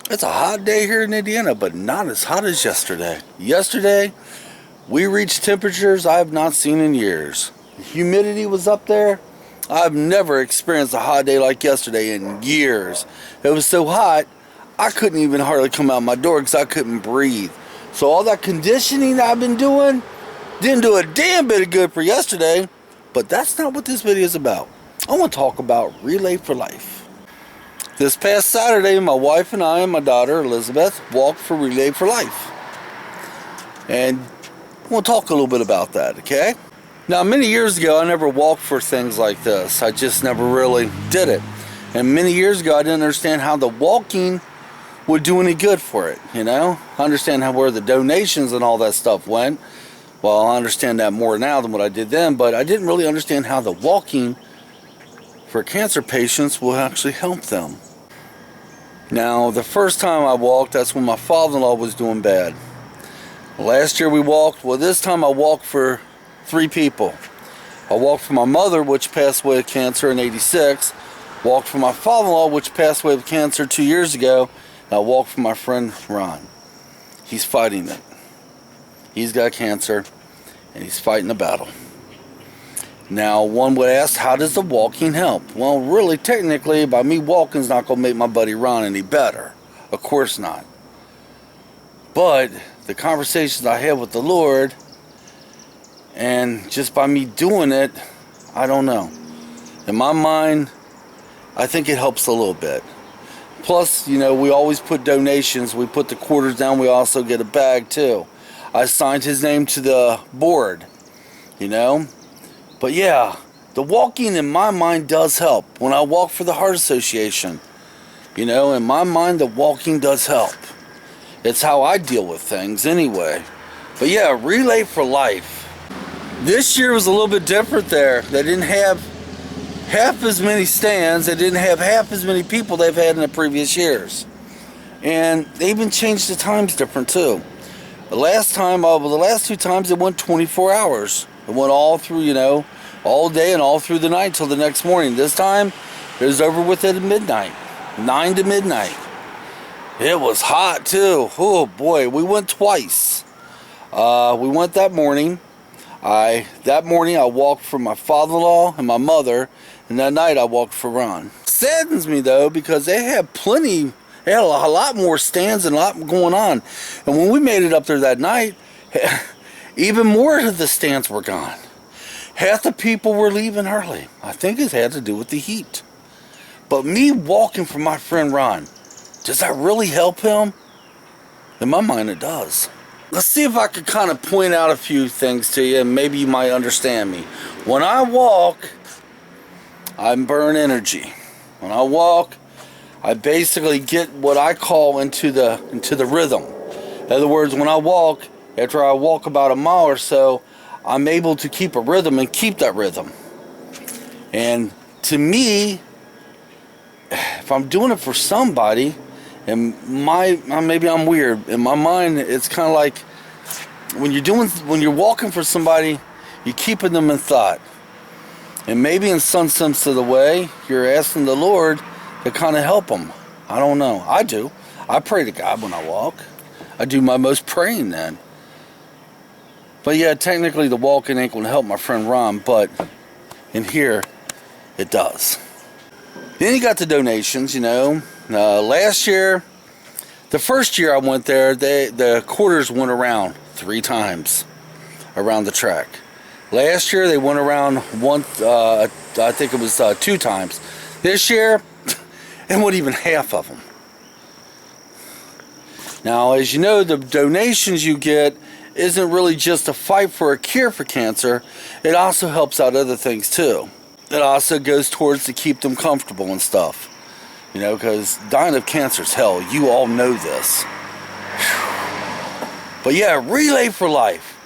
It's a hot day here in Indiana, but not as hot as yesterday. Yesterday, we reached temperatures I have not seen in years. Humidity was up there. I've never experienced a hot day like yesterday in years. It was so hot, I couldn't even hardly come out my door because I couldn't breathe. So all that conditioning I've been doing didn't do a damn bit of good for yesterday. But that's not what this video is about. I want to talk about Relay for Life. This past Saturday, my wife and I and my daughter Elizabeth walked for Relay for Life. And we'll talk a little bit about that, okay? Now, many years ago, I never walked for things like this. I just never really did it. And many years ago, I didn't understand how the walking would do any good for it, you know? I understand where the donations and all that stuff went. Well, I understand that more now than what I did then, but I didn't really understand how the walking for cancer patients will actually help them. Now, the first time I walked, that's when my father-in-law was doing bad. Last year we walked, well, this time I walked for 3 people. I walked for my mother, which passed away of cancer in '86. Walked for my father-in-law, which passed away of cancer 2 years ago. And I walked for my friend Ron. He's fighting it. He's got cancer, and he's fighting the battle. Now, one would ask, how does the walking help? Well, really, technically, by me walking is not going to make my buddy Ron any better. Of course not. But the conversations I have with the Lord, and just by me doing it, I don't know. In my mind, I think it helps a little bit. Plus, you know, we always put donations. We put the quarters down. We also get a bag, too. I signed his name to the board, you know. But yeah, the walking in my mind does help. When I walk for the Heart Association, you know, in my mind the walking does help. It's how I deal with things anyway. But yeah, Relay for Life. This year was a little bit different there. They didn't have half as many stands. They didn't have half as many people they've had in the previous years. And they even changed the times different too. The last 2 times it went 24 hours. It went all through, you know, all day and all through the night till the next morning. This time, it was over with at midnight, 9 to midnight. It was hot too. Oh boy, we went twice. We went that morning. That morning I walked for my father-in-law and my mother, and that night I walked for Ron. Saddens me though, because they had a lot more stands and a lot going on. And when we made it up there that night, even more of the stands were gone. Half the people were leaving early. I think it had to do with the heat. But me walking for my friend Ron, does that really help him? In my mind, it does. Let's see if I could kind of point out a few things to you, and maybe you might understand me. When I walk, I burn energy. When I walk, I basically get what I call into the rhythm. In other words, when I walk, after I walk about a mile or so, I'm able to keep a rhythm and keep that rhythm. And to me, if I'm doing it for somebody, and maybe I'm weird. In my mind, it's kind of like when you're walking for somebody, you're keeping them in thought. And maybe in some sense of the way, you're asking the Lord to kind of help them. I don't know. I do. I pray to God when I walk. I do my most praying then. But yeah, technically the walking ain't going to help my friend Ron, but in here, it does. Then you got the donations, you know. Last year, the first year I went there, the quarters went around 3 times around the track. Last year they went around I think it was 2 times. This year, it wasn't even half of them. Now, as you know, the donations you get isn't really just a fight for a cure for cancer. It also helps out other things too. It also goes towards to keep them comfortable and stuff. You know, because dying of cancer is hell. You all know this. But yeah, Relay for Life.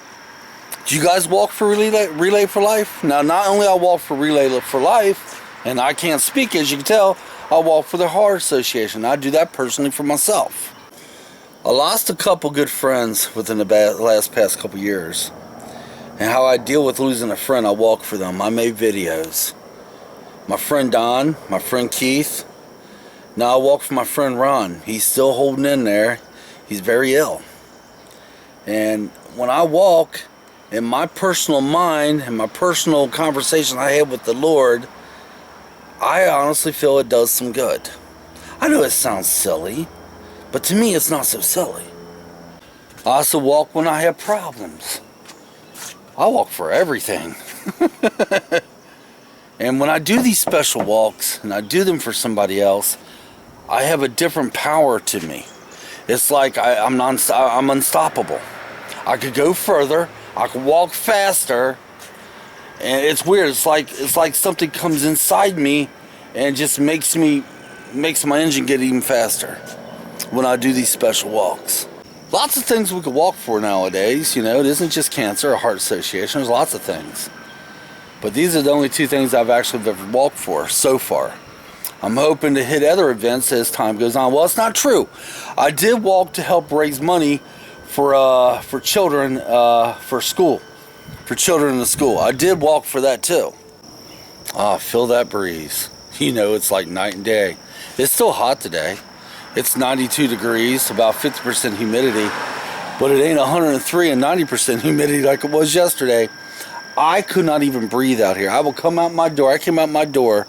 Do you guys walk for Relay for Life? Now, not only I walk for Relay for Life, and I can't speak as you can tell, I walk for the Heart Association. I do that personally for myself. I lost a couple good friends within the past couple years. And how I deal with losing a friend, I walk for them. I made videos. My friend Don, my friend Keith, Now I walk for my friend Ron. He's still holding in there. He's very ill. And when I walk, in my personal mind and my personal conversation I have with the Lord, I honestly feel it does some good. I know it sounds silly, but to me it's not so silly. I also walk when I have problems. I walk for everything. And when I do these special walks, and I do them for somebody else, I have a different power to me. It's like I'm unstoppable. I could go further, I could walk faster, and it's weird. It's like something comes inside me and just makes my engine get even faster when I do these special walks. Lots of things we could walk for nowadays, you know. It isn't just cancer or heart association. There's lots of things. But these are the only two things I've actually ever walked for so far. I'm hoping to hit other events as time goes on. Well, it's not true. I did walk to help raise money for children, for school. For children in the school. I did walk for that too. Ah, feel that breeze. You know, it's like night and day. It's still hot today. It's 92 degrees, about 50% humidity. But it ain't 103 and 90% humidity like it was yesterday. I could not even breathe out here. I will come out my door. I came out my door.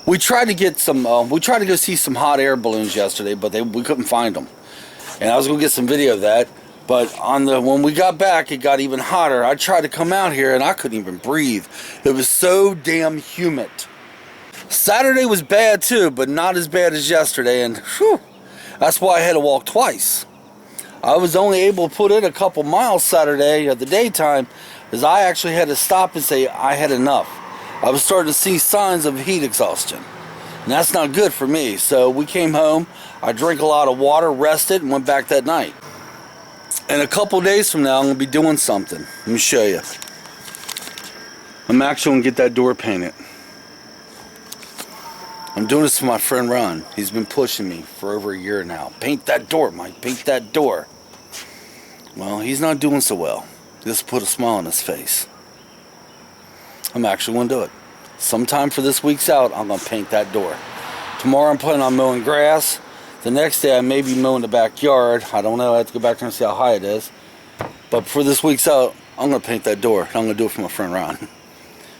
We tried to get some, we tried to go see some hot air balloons yesterday, but we couldn't find them. And I was going to get some video of that. But when we got back, it got even hotter. I tried to come out here and I couldn't even breathe. It was so damn humid. Saturday was bad too, but not as bad as yesterday. And whew, that's why I had to walk twice. I was only able to put in a couple miles Saturday at the daytime, as I actually had to stop and say I had enough. I was starting to see signs of heat exhaustion, and that's not good for me. So we came home, I drank a lot of water, rested, and went back that night. And a couple days from now, I'm going to be doing something. Let me show you. I'm actually going to get that door painted. I'm doing this for my friend Ron. He's been pushing me for over a year now. Paint that door, Mike. Paint that door. Well, he's not doing so well. Just put a smile on his face. I'm actually going to do it. Sometime for this week's out, I'm going to paint that door. Tomorrow I'm planning on mowing grass. The next day I may be mowing the backyard. I don't know. I have to go back there and see how high it is. But for this week's out, I'm going to paint that door. I'm going to do it for my friend Ron.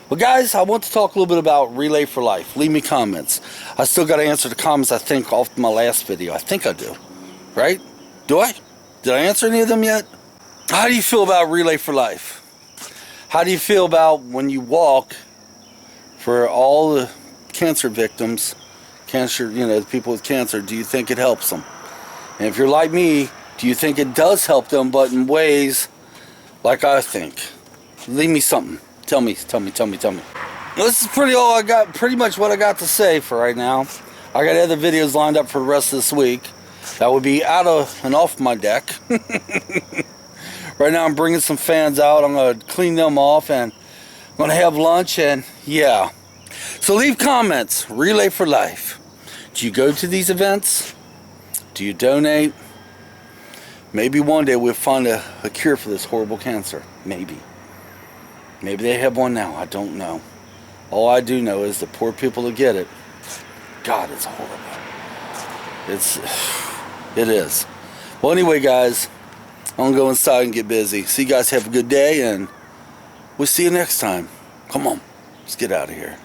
Well, guys, I want to talk a little bit about Relay for Life. Leave me comments. I still got to answer the comments, I think, off my last video. I think I do. Right? Do I? Did I answer any of them yet? How do you feel about Relay for Life? How do you feel about when you walk for all the cancer victims, the people with cancer? Do you think it helps them? And if you're like me, do you think it does help them, but in ways like I think? Leave me something. Tell me. This is pretty much what I got to say for right now. I got other videos lined up for the rest of this week. That would be out of and off my deck. Right now I'm bringing some fans out. I'm going to clean them off and I'm going to have lunch, and yeah. So leave comments. Relay for Life. Do you go to these events? Do you donate? Maybe one day we'll find a cure for this horrible cancer. Maybe. Maybe they have one now. I don't know. All I do know is the poor people that get it, God, it's horrible. It is. Well, anyway, guys, I'm going to go inside and get busy. So you guys have a good day, and we'll see you next time. Come on. Let's get out of here.